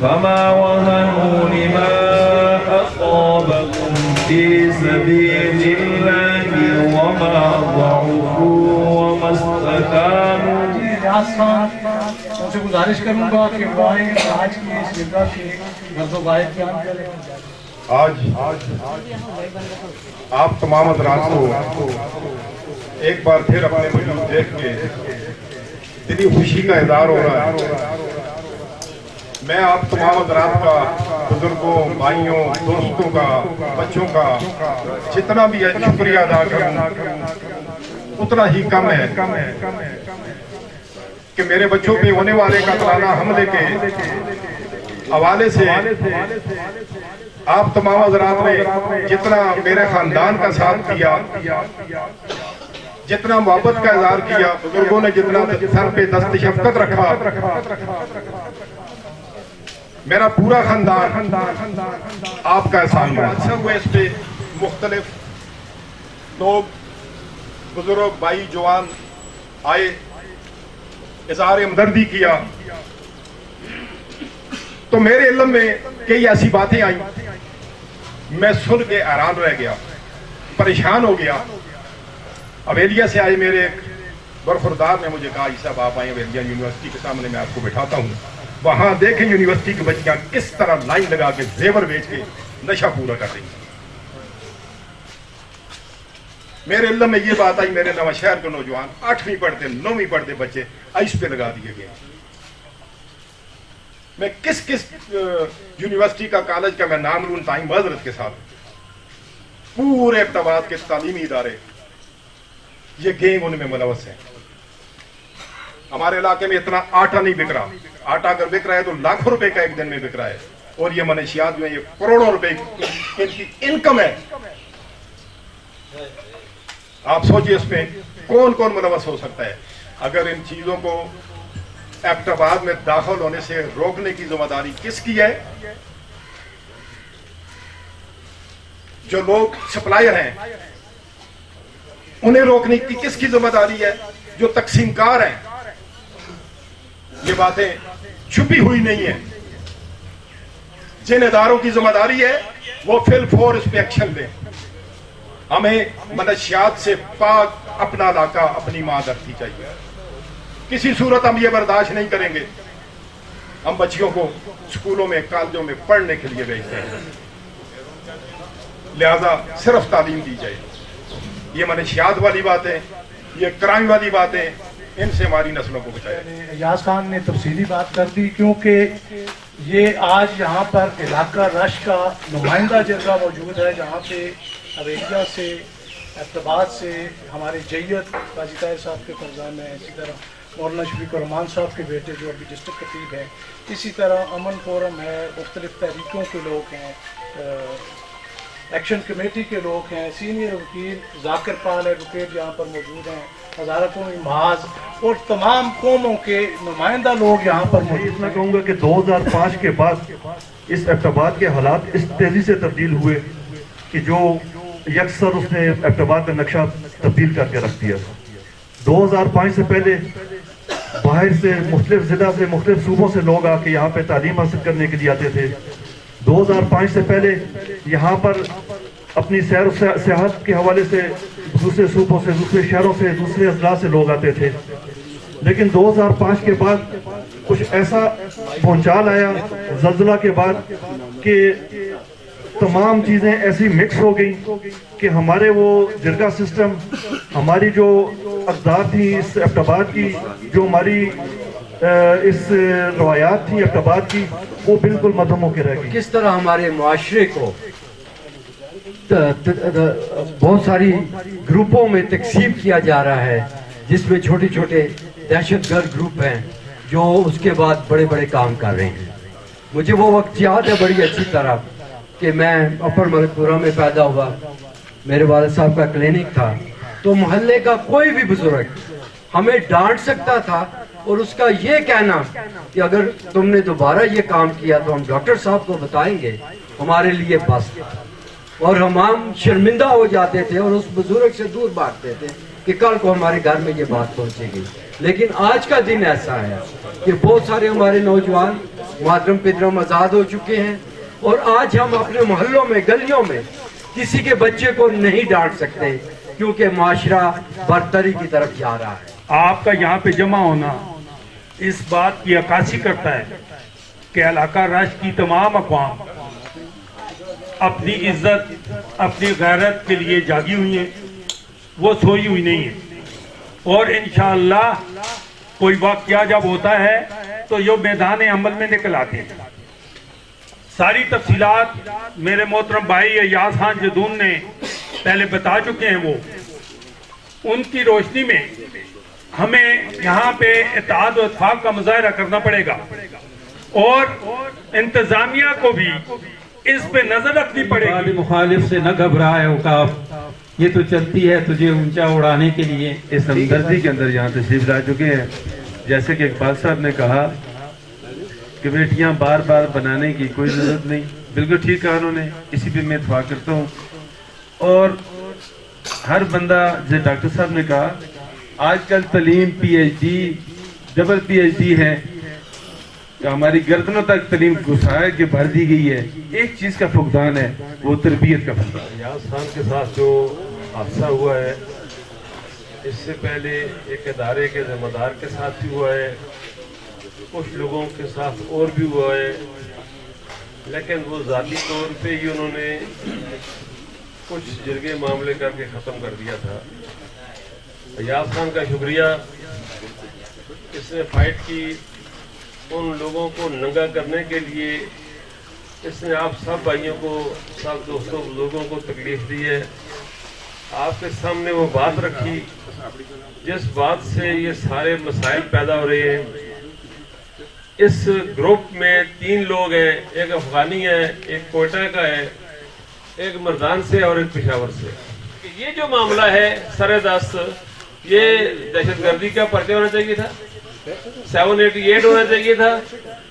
فما وهنوا لما أصابكم في سبيل الله وما ضعفوا وما استكانوا. ریاض خان سے گزارش کروں گا کہ وہ آئیں آج کی اس جگہ کے غرض و غائب بیان کریں. آج آپ تمام حضرات کو ایک بار پھر اپنے وجود دیکھ کے دلی خوشی کا اظہار ہو رہا ہے. میں آپ تمام حضرات کا، بزرگوں، بھائیوں، دوستوں کا، بچوں کا جتنا بھی ہے شکریہ ادا کروں اتنا ہی کم ہے کہ میرے بچوں پہ ہونے والے قاتلانہ حملے کے حوالے سے آپ تمام حضرات نے جتنا میرے خاندان کا ساتھ کیا، جتنا محبت کا اظہار کیا، بزرگوں نے جتنا سر پہ دست شفقت رکھا، میرا پورا خاندان آپ کا احسان ہے. اچھا ہوا اس پہ مختلف لوگ، بزرگ، بھائی، جوان آئے، اظہار ہمدردی کیا، تو میرے علم میں کئی ایسی باتیں آئیں، میں سن کے حیران رہ گیا، پریشان ہو گیا. اویلیہ سے آئے میرے ایک برخوردار نے مجھے کہا صاحب آپ آئیں اویلیہ یونیورسٹی کے سامنے، میں آپ کو بٹھاتا ہوں، وہاں دیکھیں یونیورسٹی کی بچیاں کس طرح لائن لگا کے زیور بیچ کے نشہ پورا کر رہی ہیں. میرے علم میں یہ بات آئی، میرے نواں شہر کے نوجوان 8ویں پڑھتے 9ویں پڑھتے بچے آئس پہ لگا دیے گئے. میں کس یونیورسٹی کا، کالج کا میں نام لوں تائیں معذرت کے ساتھ، پورے ابتدائیات کے تعلیمی ادارے یہ گینگ ان میں ملوث ہیں. ہمارے علاقے میں اتنا آٹا نہیں بک رہا، آٹا اگر بک رہا ہے تو لاکھوں روپے کا ایک دن میں بک رہا ہے، اور یہ منشیات جو ہیں یہ کروڑوں روپے ان کی انکم ہے. آپ سوچئے اس میں کون کون ملوث ہو سکتا ہے. اگر ان چیزوں کو ایبٹ آباد میں داخل ہونے سے روکنے کی ذمہ داری کس کی ہے؟ جو لوگ سپلائر ہیں انہیں روکنے کی کس کی ذمہ داری ہے؟ جو تقسیم کار ہیں. یہ باتیں چھپی ہوئی نہیں ہیں. جن اداروں کی ذمہ داری ہے وہ فی الفور اس پہ ایکشن لیں. ہمیں منشیات سے پاک اپنا علاقہ، اپنی ماں رکھنی چاہیے. کسی صورت ہم یہ برداشت نہیں کریں گے. ہم بچیوں کو اسکولوں میں، کالجوں میں پڑھنے کے لیے بھیجتے ہیں، لہذا صرف تعلیم دی جائے. یہ منشیات والی باتیں، یہ کرائم والی باتیں، ان سے ہماری نسلوں کو بچائے. ریاض خان نے تفصیلی بات کر دی، کیونکہ یہ آج یہاں پر علاقہ رش کا نمائندہ جرگہ موجود ہے، جہاں پہ اویلیہ سے، ایبٹ آباد سے ہمارے جیت قاضی طاہر صاحب کے فرزند ہیں، اسی طرح مولانا شفیق الرحمان صاحب کے بیٹے جو ابھی ڈسٹرکٹ خطیب ہیں، اسی طرح امن فورم ہے، مختلف تحریکوں کے لوگ ہیں، ایکشن کمیٹی کے لوگ ہیں، سینئر وکیل ذاکر پال ایڈوکیٹ یہاں پر موجود ہیں، ہزارہ قومی محاذ اور تمام قوموں کے نمائندہ لوگ یہاں پر موجود ہیں. اتنا کہوں گا کہ 2005 کے بعد اس ایبٹ آباد کے حالات اس تیزی سے تبدیل ہوئے کہ جو یکسر اس نے ایبٹ آباد کا نقشہ تبدیل کر کے رکھ دیا. 2005 سے پہلے باہر سے، مختلف ضلع سے، مختلف صوبوں سے لوگ آ کے یہاں پہ تعلیم حاصل کرنے کے لیے آتے تھے. 2005 سے پہلے یہاں پر اپنی سیر و سیاحت کے حوالے سے دوسرے صوبوں سے، دوسرے شہروں سے، دوسرے اضلاع سے لوگ آتے تھے. لیکن 2005 کے بعد کچھ ایسا بھونچال آیا زلزلہ کے بعد کہ تمام چیزیں ایسی مکس ہو گئیں کہ ہمارے وہ جرگہ سسٹم، ہماری جو اقدار تھی اس ایبٹ آباد کی، جو ہماری اس روایات تھی ایبٹ آباد کی، وہ بالکل مدھم ہو کے رہ گئی. کس طرح ہمارے معاشرے کو بہت ساری گروپوں میں تقسیم کیا جا رہا ہے، جس میں چھوٹے چھوٹے دہشت گرد گروپ ہیں جو اس کے بعد بڑے بڑے کام کر رہے ہیں. مجھے وہ وقت یاد ہے بڑی اچھی طرح کہ میں اپر ملک پورہ میں پیدا ہوا، میرے والد صاحب کا کلینک تھا، تو محلے کا کوئی بھی بزرگ ہمیں ڈانٹ سکتا تھا اور اس کا یہ کہنا کہ اگر تم نے دوبارہ یہ کام کیا تو ہم ڈاکٹر صاحب کو بتائیں گے، ہمارے لیے بس تھا. اور ہم شرمندہ ہو جاتے تھے اور اس بزرگ سے دور بھاگتے تھے کہ کل کو ہمارے گھر میں یہ بات پہنچے گی. لیکن آج کا دن ایسا ہے کہ بہت سارے ہمارے نوجوان محترم پدرم آزاد ہو چکے ہیں، اور آج ہم اپنے محلوں میں گلیوں میں کسی کے بچے کو نہیں ڈانٹ سکتے کیونکہ معاشرہ برتری کی طرف جا رہا ہے۔ آپ کا یہاں پہ جمع ہونا اس بات کی عکاسی کرتا ہے کہ علاقہ رشت کی تمام اقوام اپنی عزت اپنی غیرت کے لیے جاگی ہوئی ہیں، وہ سوئی ہوئی نہیں ہیں، اور انشاءاللہ کوئی واقعہ جب ہوتا ہے تو یہ میدان عمل میں نکل آتے ہیں۔ ساری تفصیلات میرے محترم بھائی ایاز خان جدون نے پہلے بتا چکے ہیں، وہ ان کی روشنی میں ہمیں یہاں پہ اتحاد و اتفاق کا مظاہرہ کرنا پڑے گا، اور انتظامیہ کو بھی اس پہ نظر رکھنی پڑے گی۔ مخالف سے نہ گھبرائے اوقاف، یہ تو چلتی ہے تجھے اونچا اڑانے کے لیے۔ اس ہمدردی کے اندر یہاں تشریف لا چکے ہیں، جیسے کہ اقبال صاحب نے کہا کہ بیٹیاں بار بار بنانے کی کوئی ضرورت نہیں، بالکل ٹھیک کہا انہوں نے، اسی پہ میں اتفاق کرتا ہوں۔ اور ہر بندہ جو ڈاکٹر صاحب نے کہا آج کل تعلیم P H D double P H D ہے، ہماری گردنوں تک تعلیم گھسائے کے بھر دی گئی ہے۔ ایک چیز کا فقدان ہے، وہ تربیت کا فقدان۔ ایاز خان کے ساتھ جو حادثہ ہوا ہے اس سے پہلے ایک ادارے کے ذمہ دار کے ساتھ بھی ہوا ہے، کچھ لوگوں کے ساتھ اور بھی ہوا ہے، لیکن وہ ذاتی طور پہ ہی انہوں نے کچھ جرگے معاملے کر کے ختم کر دیا تھا۔ ایاز خان کا شکریہ، اس نے فائٹ کی، ان لوگوں کو ننگا کرنے کے لیے اس نے آپ سب بھائیوں کو، سب دوستوں بزرگوں کو تکلیف دی ہے۔ آپ کے سامنے وہ بات رکھی جس بات سے یہ سارے مسائل پیدا ہو رہے ہیں۔ اس گروپ میں 3 لوگ ہیں، ایک افغانی ہے، ایک کوئٹہ کا ہے، ایک مردان سے اور ایک پشاور سے۔ یہ جو معاملہ ہے سر دست، یہ دہشت گردی کا پرچہ ہونا چاہیے تھا، 788 ہونا چاہیے تھا،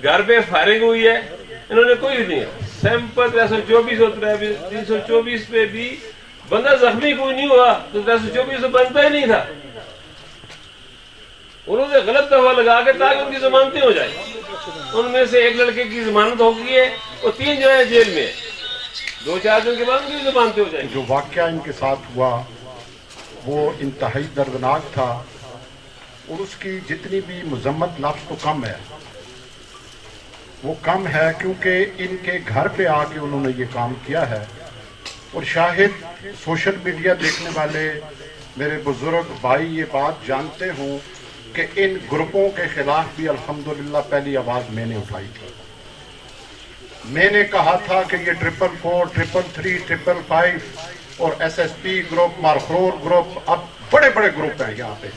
گھر پہ فائرنگ ہوئی ہے، انہوں نے کوئی نہیں ہے۔ سیمپل 324 ہوتا ہے، 324 پہ بھی بندہ زخمی کوئی نہیں ہوا تو 324 تو بنتا ہی نہیں تھا۔ انہوں نے غلط دفعہ لگا کے تاکہ ان کی ضمانتیں ہو جائیں۔ ان میں سے ایک لڑکے کی ضمانت ہو گئی ہے، وہ 3 جو ہے جیل میں، 2-4 دن کے بعد ان کی ضمانتیں ہو جائیں۔ جو واقعہ ان کے ساتھ ہوا وہ انتہائی دردناک تھا، اور اس کی جتنی بھی مذمت لفظ تو کم ہے، وہ کم ہے کیونکہ ان کے گھر پہ آ کے انہوں نے یہ کام کیا ہے۔ اور شاہد سوشل میڈیا دیکھنے والے میرے بزرگ بھائی یہ بات جانتے ہوں کہ ان گروپوں کے خلاف بھی الحمدللہ پہلی آواز میں نے اٹھائی تھی۔ میں نے کہا تھا کہ یہ 444, 333, 555 اور S S P group, Markhor group, اب بڑے بڑے گروپ ہیں یہاں پہ۔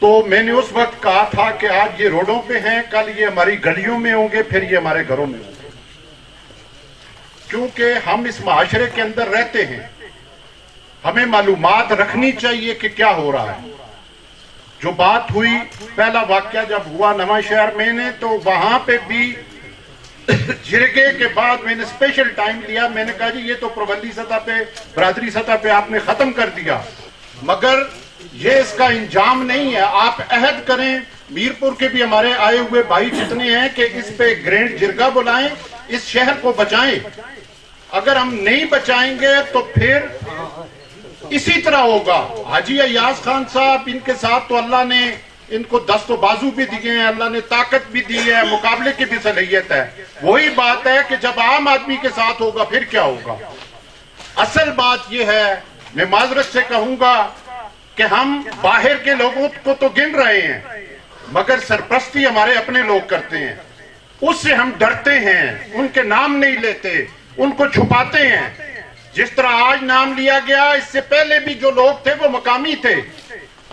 تو میں نے اس وقت کہا تھا کہ آج یہ روڈوں پہ ہیں، کل یہ ہماری گلیوں میں ہوں گے، پھر یہ ہمارے گھروں میں ہوں گے، کیونکہ ہم اس معاشرے کے اندر رہتے ہیں، ہمیں معلومات رکھنی چاہیے کہ کیا ہو رہا ہے۔ جو بات ہوئی، پہلا واقعہ جب ہوا نواں شہر میں نے، تو وہاں پہ بھی جرگے کے بعد میں نے اسپیشل ٹائم لیا، میں نے کہا جی یہ تو پروندی سطح پہ، برادری سطح پہ آپ نے ختم کر دیا، مگر یہ اس کا انجام نہیں ہے۔ آپ عہد کریں، میرپور کے بھی ہمارے آئے ہوئے بھائی جتنے ہیں، کہ اس پہ گرینڈ جرگہ بلائیں، اس شہر کو بچائیں۔ اگر ہم نہیں بچائیں گے تو پھر اسی طرح ہوگا۔ حاجی ایاز خان صاحب، ان کے ساتھ تو اللہ نے ان کو دست و بازو بھی دیے ہیں، اللہ نے طاقت بھی دی ہے، مقابلے کی بھی صلاحیت ہے۔ وہی بات ہے کہ جب عام آدمی کے ساتھ ہوگا پھر کیا ہوگا۔ اصل بات یہ ہے، میں معذرت سے کہوں گا کہ ہم باہر کے لوگوں کو تو گن رہے ہیں، مگر سرپرستی ہمارے اپنے لوگ کرتے ہیں، اس سے ہم ڈرتے ہیں، ان کے نام نہیں لیتے، ان کو چھپاتے ہیں۔ جس طرح آج نام لیا گیا، اس سے پہلے بھی جو لوگ تھے وہ مقامی تھے۔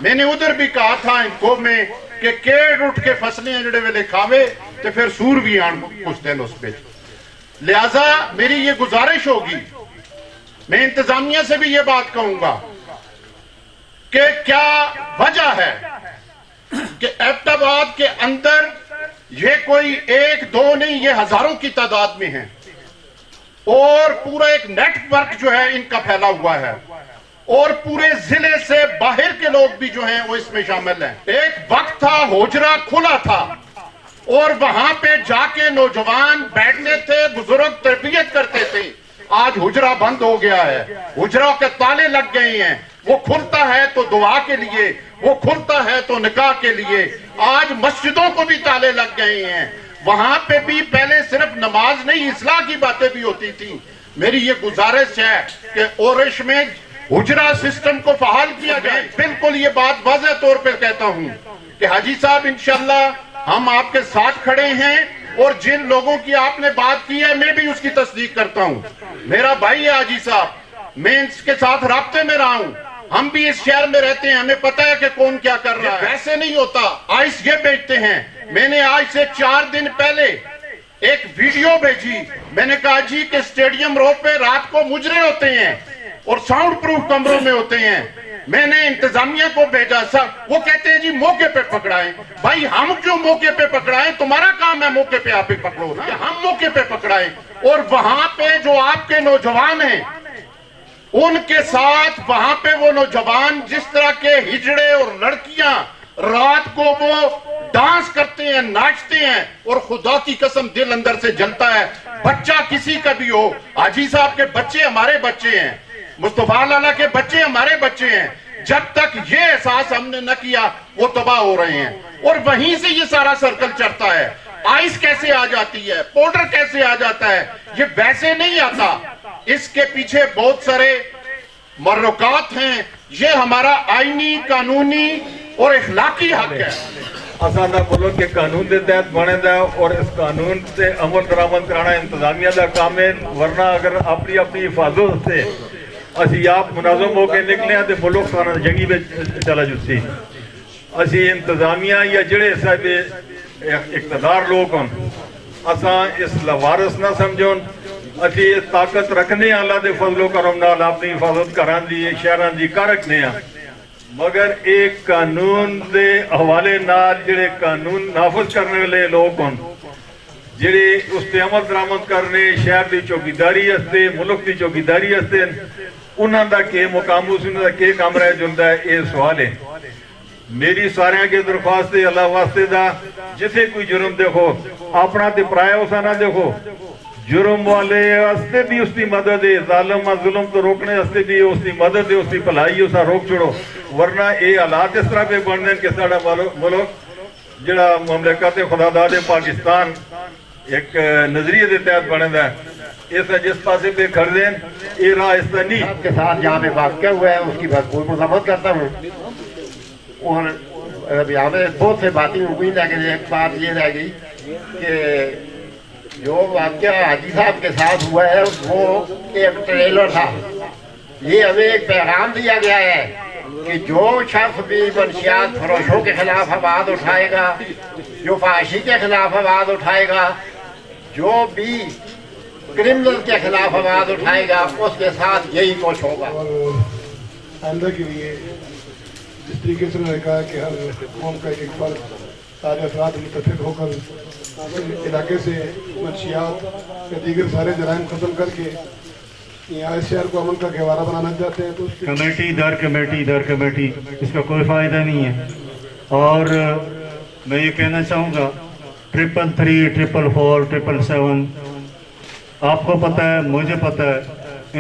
میں نے ادھر بھی کہا تھا ان کو میں کہ کیڑ اٹھ کے فصلیں جڑے ویلے کھاوے تو پھر سور بھی آن کچھ دن اس پہ۔ لہذا میری یہ گزارش ہوگی، میں انتظامیہ سے بھی یہ بات کہوں گا کہ کیا وجہ ہے کہ ایبٹ آباد کے اندر یہ کوئی 1-2 نہیں، یہ ہزاروں کی تعداد میں ہیں، اور پورا ایک نیٹ ورک جو ہے ان کا پھیلا ہوا ہے۔ اور پورے ضلع سے باہر کے لوگ بھی جو ہیں وہ اس میں شامل ہیں. ایک وقت تھا حجرہ کھلا تھا اور وہاں پہ جا کے نوجوان بیٹھنے تھے, بزرگ تربیت کرتے تھے. آج حجرہ بند ہو گیا ہے, حجروں کے تالے لگ گئے ہیں. وہ کھلتا ہے تو دعا کے لیے, وہ کھلتا ہے تو نکاح کے لیے. آج مسجدوں کو بھی تالے لگ گئے ہیں. وہاں پہ بھی پہلے صرف نماز نہیں, اصلاح کی باتیں بھی ہوتی تھیں. میری یہ گزارش ہے کہ اورش میں حجرہ سسٹم کو فعال کیا جائے. بالکل یہ بات واضح طور پہ کہتا ہوں کہ حاجی صاحب انشاءاللہ ہم آپ کے ساتھ کھڑے ہیں, اور جن لوگوں کی آپ نے بات کی ہے میں بھی اس کی تصدیق کرتا ہوں. میرا بھائی ہے حاجی صاحب, میں اس کے ساتھ رابطے میں رہا ہوں. ہم بھی اس شہر میں رہتے ہیں, ہمیں پتہ ہے کہ کون کیا کر رہا ہے. ویسے نہیں ہوتا. آئس یہ بیچتے ہیں. میں نے آج سے 4 دن پہلے ایک ویڈیو بھیجی. میں نے کہا جی کہ اسٹیڈیم روڈ پہ رات کو مجرے ہوتے ہیں اور ساؤنڈ پروف کمروں میں ہوتے ہیں. میں نے انتظامیہ کو بھیجا سر, وہ کہتے ہیں جی موقع پہ پکڑائیں. بھائی ہم کیوں موقع پہ پکڑائیں؟ تمہارا کام ہے موقع پہ آپ ہی پکڑو نا, ہم موقع پہ پکڑائیں. اور وہاں پہ جو آپ کے نوجوان ہیں ان کے ساتھ, وہاں پہ وہ نوجوان جس طرح کے ہجڑے اور لڑکیاں رات کو وہ ڈانس کرتے ہیں, ناچتے ہیں, اور خدا کی قسم دل اندر سے جلتا ہے. بچہ کسی کا بھی ہو, حاجی صاحب کے بچے ہمارے بچے ہیں, مصطفیٰ لالا کے بچے ہمارے بچے ہیں. جب تک یہ احساس ہم نے نہ کیا وہ تباہ ہو رہے ہیں. اور وہیں سے یہ سارا سرکل چڑھتا ہے. آئس کیسے آ جاتی ہے, پاؤڈر کیسے آ جاتا ہے, یہ ویسے نہیں آتا. اس کے پیچھے بہت سارے محرکات ہیں. یہ ہمارا آئینی, قانونی اور اخلاقی حق ہے. اساں دا ملک کے قانون دے تحت بنے دا, اور اس قانون سے عمل درآمد کرانا انتظامیہ دا کام ہے. ورنہ اگر اپنی حفاظت سے اسی آپ منظم ہو کے نکلے ہیں تو ملک سارا جنگی میں چلا جسی. اسی انتظامیہ یا جڑے صاحب اقتدار لوگ ہوں, اساں اس لوارس نہ سمجھون. اسی طاقت رکھنے اللہ دے فضل و کرم نال اپنی حفاظت کران دی, شہران دی کر رکھنے ہیں. مگر ایک قانون دے حوالے نال جڑے قانون نافذ کرنے والے لوگ ہوں, جڑے اس تے عمل درآمد کرنے, شہر دی چوکیداری ہستے, ملک دی چوکیداری ہستے, انہاں دا کے مقام انہاں دا کے کام رہ جلدا ہے. یہ سوال ہے. میری سارے کے درخواست ہے اللہ واسطے دا, جسے کوئی جرم دیکھو اپنا تے پرایا اسا نہ دیکھو. جرم والے ہستے بھی اس کی مدد ہے, ظالم ظلم تو روکنے ہستے بھی اس کی مدد ہے, اس کی بھلائی اسا روک چھوڑو. ورنہ یہ حالات اس طرح پہ بن دیں کہ ساڑا ملک جڑا مملکت خدا داد پاکستان ایک نظریے دے تحت بنے دا ہے, ایسا جس پاسے پہ کھڑ دیں یہ راہ اس طرح نہیں. آپ کے ساتھ جہاں پہ واقعہ ہوا ہے اس کی بھرپور مذمت کرتا ہوں. اور یہاں پہ بہت سے باتیں ہوئی, لیکن ایک بات یہ رہ گئی کہ جو واقعہ حاجی صاحب کے ساتھ ہوا ہے وہ ایک ٹریلر تھا. یہ ہمیں ایک پیغام دیا گیا ہے کہ جو شخص بھی منشیات فروشوں کے خلاف آواز اٹھائے گا, جو فحاشی کے خلاف آواز اٹھائے گا, جو بھی کرمنل کے خلاف آواز اٹھائے گا, اس کے ساتھ یہی کچھ ہوگا. اور آئندہ کے لیے جس طریقے سے انہوں نے کہا کہ ہر قوم کا ایک فرد, سارے افراد متفق ہو کر علاقے سے منشیات یا دیگر سارے جرائم ختم کر کے یہاں اس شہر کو امن کا گہوارہ بنانا چاہتے ہیں. تو کمیٹی در کمیٹی اس کا کوئی فائدہ نہیں ہے. اور میں یہ کہنا چاہوں گا 333, 444, 777 آپ کو پتہ ہے, مجھے پتہ ہے,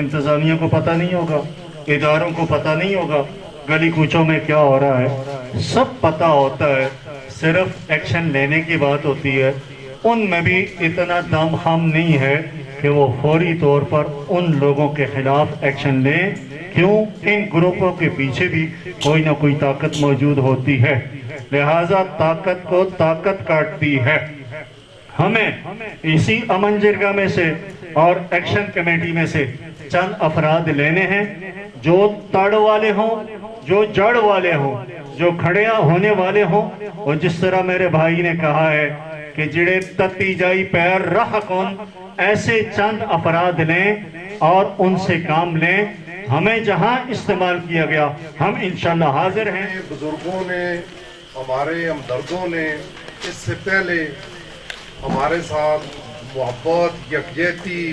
انتظامیہ کو پتہ نہیں ہوگا, اداروں کو پتہ نہیں ہوگا گلی کوچوں میں کیا ہو رہا ہے. سب پتہ ہوتا ہے, صرف ایکشن لینے کی بات ہوتی ہے. ان میں بھی اتنا دم خم نہیں ہے کہ وہ فوری طور پر ان لوگوں کے خلاف ایکشن لیں. کیوں؟ ان گروپوں کے پیچھے بھی کوئی نہ کوئی طاقت موجود ہوتی ہے, لہٰذا طاقت کو طاقت کاٹتی ہے. ہمیں اسی امن جرگہ میں سے اور ایکشن کمیٹی میں سے چند افراد لینے ہیں جو تڑ والے ہوں, جو جڑ والے ہوں, جو کھڑے ہونے والے ہوں. اور جس طرح میرے بھائی نے کہا ہے کہ جڑے تتی جائی پیر رہ کون, ایسے چند افراد لیں اور ان سے کام لیں. ہمیں جہاں استعمال کیا گیا ہم انشاءاللہ حاضر ہیں. بزرگوں نے, ہمارے ہمدردوں نے اس سے پہلے ہمارے ساتھ محبت, یکجہتی